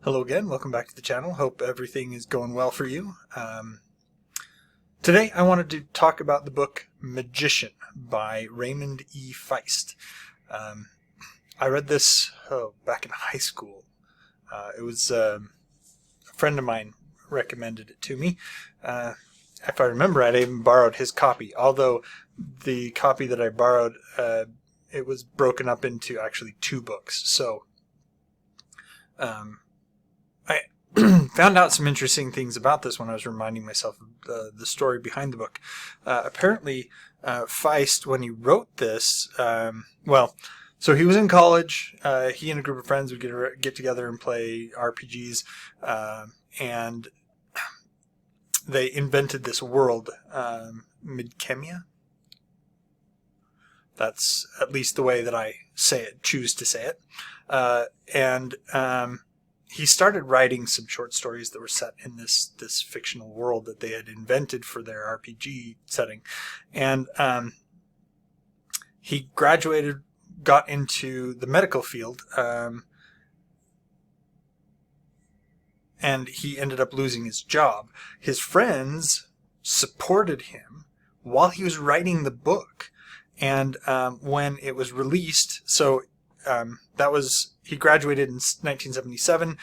Hello again, welcome back to the channel. Hope everything is going well for you. Today I wanted to talk about the book Magician by Raymond E. Feist. I read this back in high school. It was a friend of mine recommended it to me. If I remember right, I even borrowed his copy, although the copy that I borrowed, it was broken up into actually two books. So I found out some interesting things about this when I was reminding myself of the story behind the book. Apparently, Feist, when he wrote this, so he was in college. He and a group of friends would get together and play RPGs, and they invented this world, Midkemia. That's at least the way that I choose to say it. He started writing some short stories that were set in this fictional world that they had invented for their RPG setting. And he graduated, got into the medical field, and he ended up losing his job. His friends supported him while he was writing the book. And when it was released, he graduated in 1977.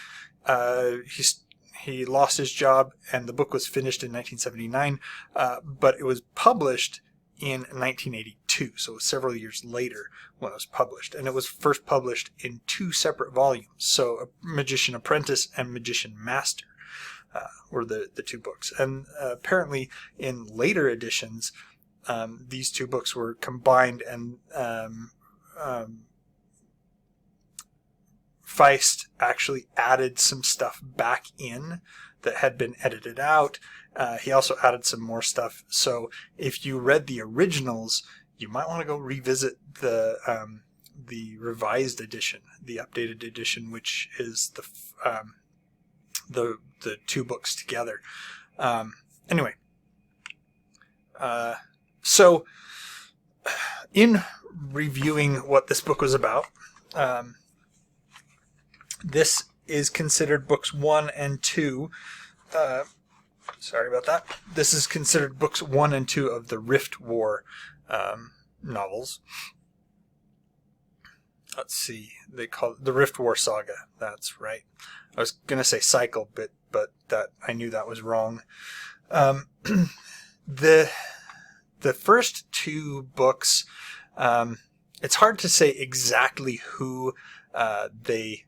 He lost his job, and the book was finished in 1979. But it was published in 1982, so several years later when it was published. And it was first published in two separate volumes. So, Magician Apprentice and Magician Master were the two books. And apparently, in later editions, these two books were combined, and Feist actually added some stuff back in that had been edited out. He also added some more stuff. So if you read the originals, you might want to go revisit the revised edition, the updated edition, which is the two books together. Anyway. So, in reviewing what this book was about, this is considered books 1 and 2. Sorry about that. This is considered books 1 and 2 of the Rift War novels. Let's see. They call it the Rift War Saga. That's right. I was going to say cycle, but that I knew that was wrong. The first two books, it's hard to say exactly who they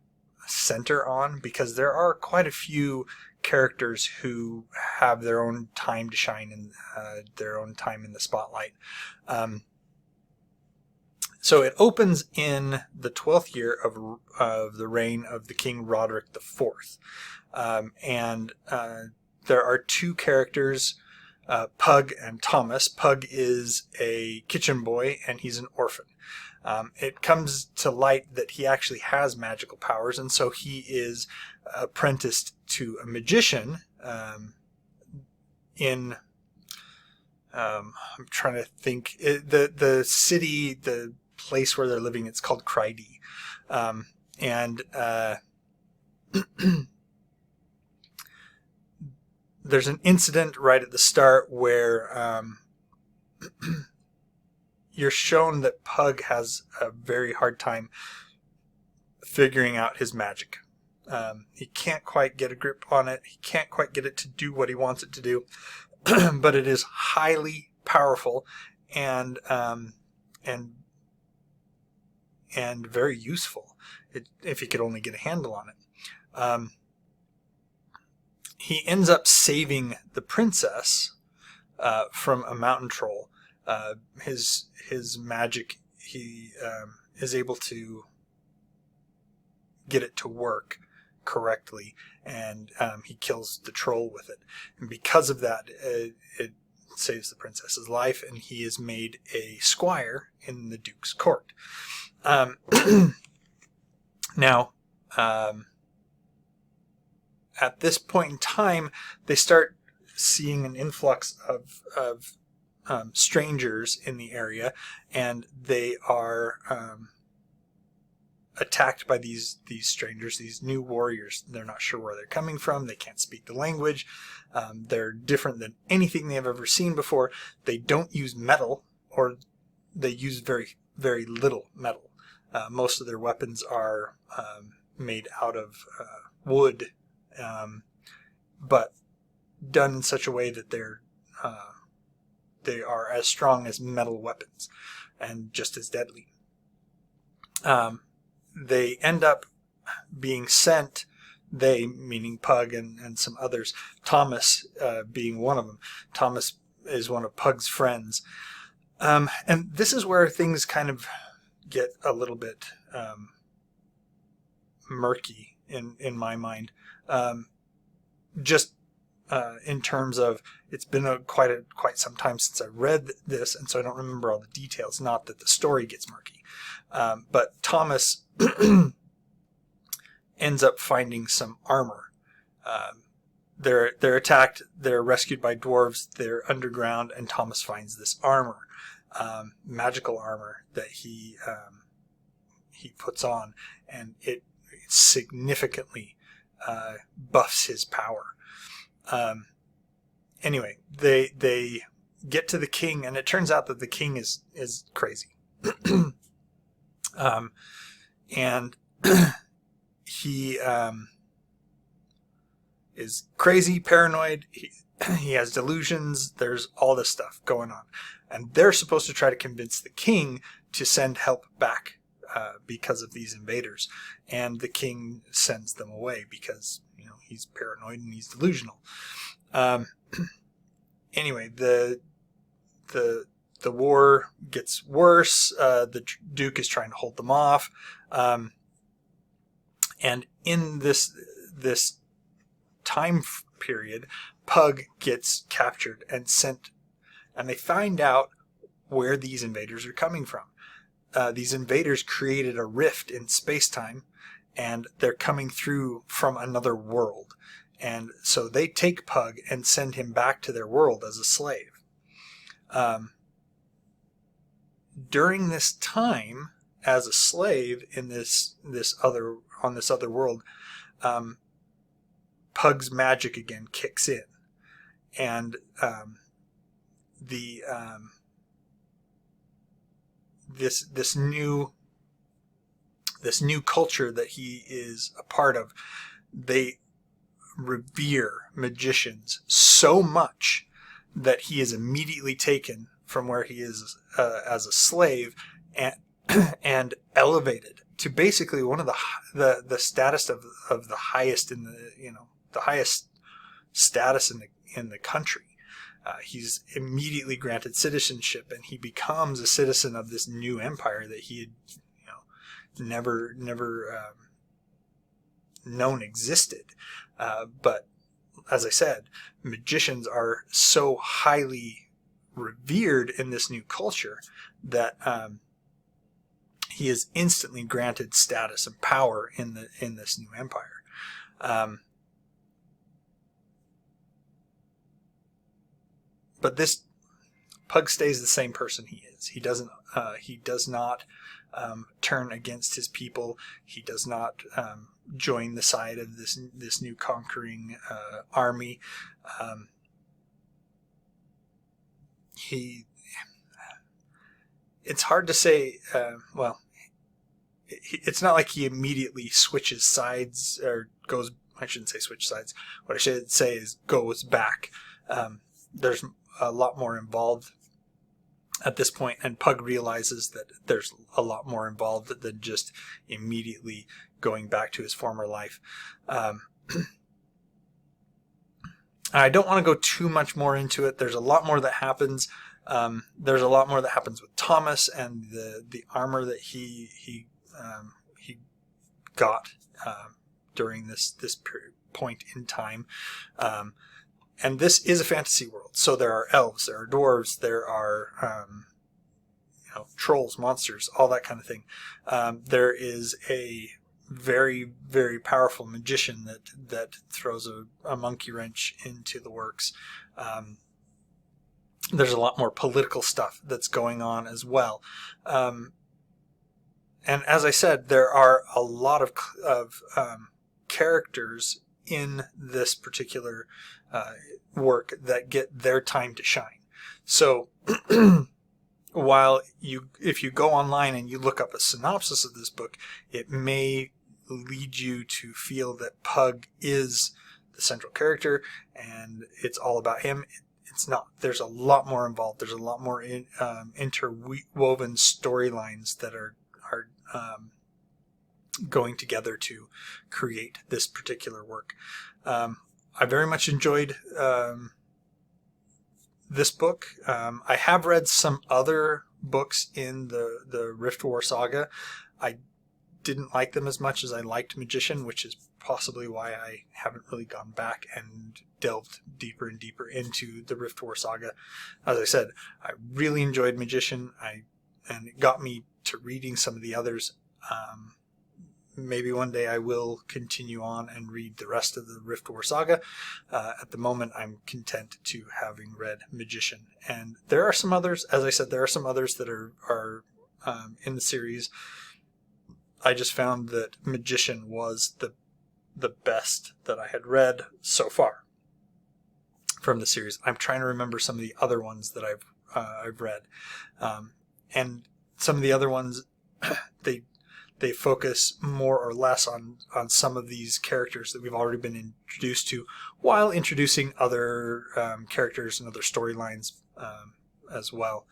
center on, because there are quite a few characters who have their own time to shine and their own time in the spotlight. So it opens in the 12th year of the reign of the King Roderick IV. And there are two characters, Pug and Thomas. Pug is a kitchen boy, and he's an orphan. It comes to light that he actually has magical powers, and so he is apprenticed to a magician I'm trying to think. The city, the place where they're living, it's called Cryde. There's an incident right at the start where you're shown that Pug has a very hard time figuring out his magic. He can't quite get a grip on it. He can't quite get it to do what he wants it to do, but it is highly powerful and very useful if he could only get a handle on it. He ends up saving the princess from a mountain troll. His magic, he is able to get it to work correctly, and he kills the troll with it. And because of that, it saves the princess's life, and he is made a squire in the Duke's court. Now, at this point in time, they start seeing an influx of strangers in the area, and they are attacked by these strangers, these new warriors. They're not sure where they're coming from. They can't speak the language. They're different than anything they've ever seen before. They don't use metal, or they use very, very little metal. Most of their weapons are made out of wood, but done in such a way that they are as strong as metal weapons and just as deadly. They end up being sent, they meaning Pug and some others, Thomas being one of them. Thomas is one of Pug's friends. And this is where things kind of get a little bit murky in my mind. Just in terms of, it's been quite some time since I read this, and so I don't remember all the details. Not that the story gets murky, but Thomas ends up finding some armor. They're attacked. They're rescued by dwarves. They're underground, and Thomas finds this armor, magical armor that he puts on, and it significantly buffs his power. Anyway, they get to the king, and it turns out that the king is crazy. And he is crazy, paranoid. He has delusions. There's all this stuff going on, and they're supposed to try to convince the king to send help back because of these invaders, and the king sends them away because he's paranoid and he's delusional. Anyway, the war gets worse. The Duke is trying to hold them off, and in this time period, Pug gets captured and sent, and they find out where these invaders are coming from. These invaders created a rift in space-time, and they're coming through from another world. And so they take Pug and send him back to their world as a slave. During this time, as a slave in this other world, Pug's magic again kicks in, and this new culture that he is a part of, they revere magicians so much that he is immediately taken from where he is as a slave and elevated to basically one of the status of the highest in the highest status in the country. He's immediately granted citizenship, and he becomes a citizen of this new empire that he had never known existed. But as I said, magicians are so highly revered in this new culture that he is instantly granted status and power in this new empire. But this Pug stays the same person he is. He does not turn against his people. He does not join the side of this new conquering army. It's hard to say. It's not like he immediately switches sides or goes. I shouldn't say switch sides. What I should say is goes back. There's a lot more involved at this point, and Pug realizes that there's a lot more involved than just immediately going back to his former life. I don't want to go too much more into it. There's a lot more that happens. There's a lot more that happens with Thomas and the armor that he got during this point in time. And this is a fantasy world, so there are elves, there are dwarves, there are trolls, monsters, all that kind of thing. There is a very, very powerful magician that throws a monkey wrench into the works. There's a lot more political stuff that's going on as well. And as I said, there are a lot of characters in this particular work that get their time to shine. So while if you go online and you look up a synopsis of this book, it may lead you to feel that Pug is the central character and it's all about him. It's not. There's a lot more involved. There's a lot more interwoven storylines that are going together to create this particular work. I very much enjoyed this book. I have read some other books in the Rift War saga. I didn't like them as much as I liked Magician, which is possibly why I haven't really gone back and delved deeper and deeper into the Rift War saga. As I said, I really enjoyed Magician, and it got me to reading some of the others. Maybe one day I will continue on and read the rest of the Rift War saga. At the moment, I'm content to having read Magician. And there are some others, as I said, there are some others that are in the series. I just found that Magician was the best that I had read so far from the series. I'm trying to remember some of the other ones that I've read, and some of the other ones they focus more or less on some of these characters that we've already been introduced to, while introducing other characters and other storylines as well.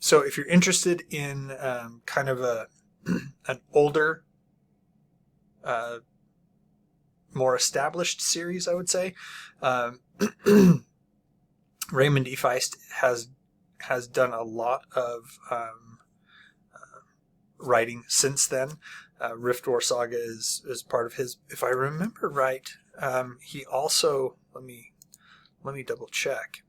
So if you're interested in kind of an older, more established series, I would say, Raymond E. Feist has done a lot of writing since then. Rift War Saga is part of his. If I remember right, he also, let me double check.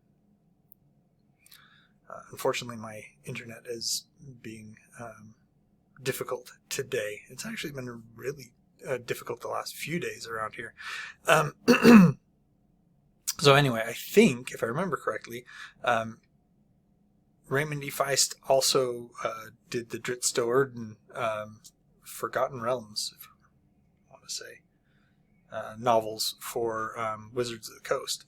Unfortunately, my internet is being difficult today. It's actually been really difficult the last few days around here. So anyway, I think, if I remember correctly, Raymond E. Feist also did the Drizzt Do'Urden Forgotten Realms, if I want to say, novels for Wizards of the Coast.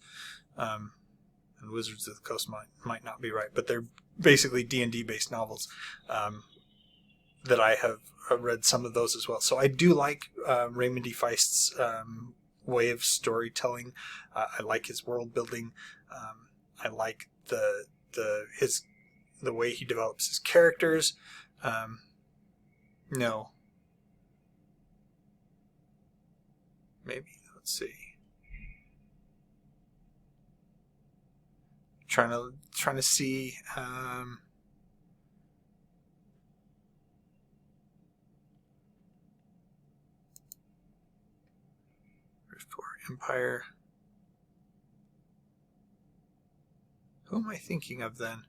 And Wizards of the Coast might not be right, but they're basically D&D based novels that I have read some of those as well. So I do like Raymond E. Feist's way of storytelling. I like his world building. I like the way he develops his characters. No. Maybe, let's see. Trying to see Rift War Empire. Who am I thinking of then?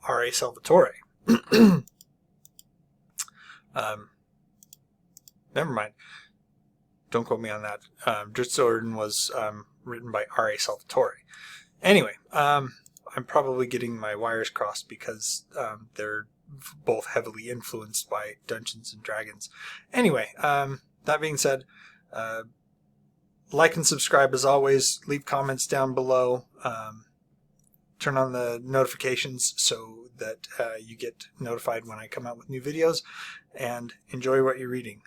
R.A. Salvatore. Never mind. Don't quote me on that. Drizzt Do'Urden was written by R.A. Salvatore. Anyway, I'm probably getting my wires crossed because they're both heavily influenced by Dungeons and Dragons. Anyway, that being said, like and subscribe as always. Leave comments down below. Turn on the notifications so that you get notified when I come out with new videos, and enjoy what you're reading.